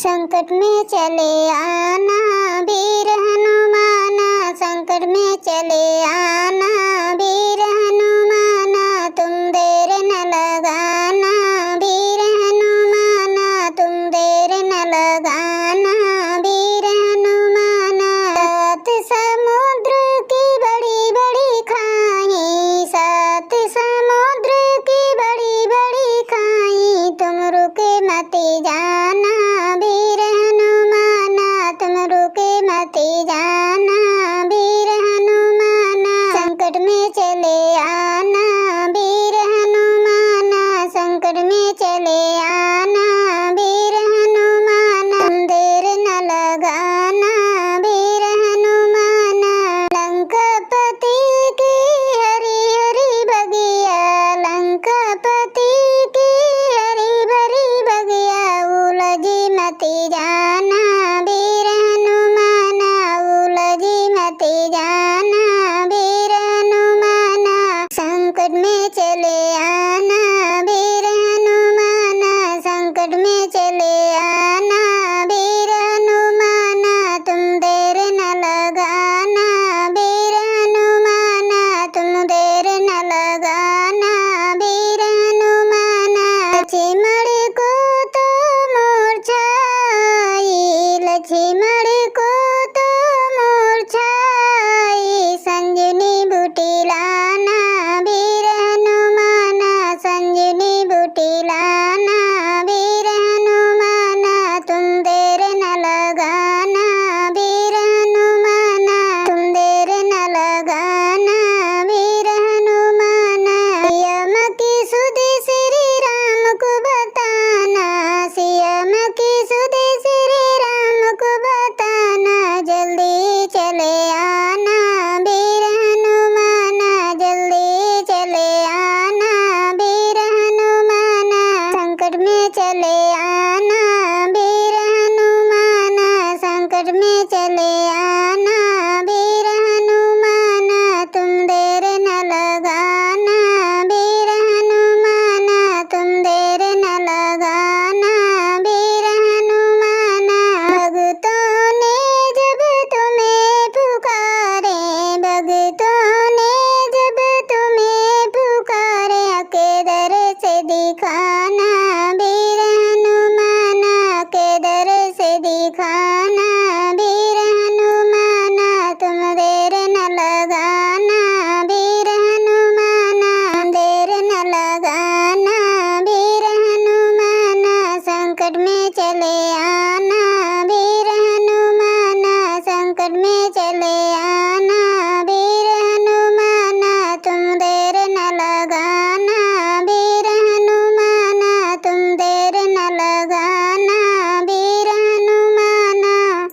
संकट में चले आना वीर हनुमाना, संकट में चले आना वीर हनुमाना, तुम देर न लगाना वीर हनुमाना, तुम देर न लगाना वीर हनुमाना। सात समुद्र की बड़ी बड़ी खाई, सात समुद्र की बड़ी बड़ी खाई, तुम रुके मत जाना वीर हनुमाना, तुम रुके मत जाना वीर हनुमाना। संकट में चले आना वीर हनुमाना, संकट में चले आना वीर हनुमाना, तुम देर न लगाना वीर हनुमाना। लंकापति की हरी हरी बगिया, लंकापति की हरी भरी बगिया, उलझी मत जाना वीर हनुमाना, उलझी मत जाना वीर हनुमाना। संकट में चले आना वीर हनुमाना, संकट में चले आना वीर हनुमाना, तुम देर न लगाना वीर हनुमाना, तुम देर न लगाना वीर हनुमाना। लक्ष्मण को तो मूर्छाई, लक्ष्मण को तो मूर्छाई, संजीवनी बूटी लाना वीर हनुमाना, संजीवनी बूटी लाना वीर हनुमाना, तुम देर न लगाना वीर हनुमाना, तुम देर न लगाना वीर हनुमाना। सियम की सुध श्री राम को बताना, सियम की सुध श्री राम को बताना, जल्दी चले आना वीर हनुमाना, जल्दी चले आना वीर हनुमाना। संकट में चले आना वीर हनुमाना, संकट में चले आना वीर हनुमाना, तुम देर न लगाना वीर हनुमाना, तुम देर न लगाना वीर हनुमाना। भक्तों ने जब तुम्हें पुकारे, भक्तों ने जब तुम्हें पुकारे, के दर से दिखाना वीर हनुमाना, के दर से दिखाना वीर हनुमाना, तुम देर न लगाना वीर हनुमाना, देर न लगाना वीर हनुमाना। संकट में चले आना वीर हनुमाना, संकट में चले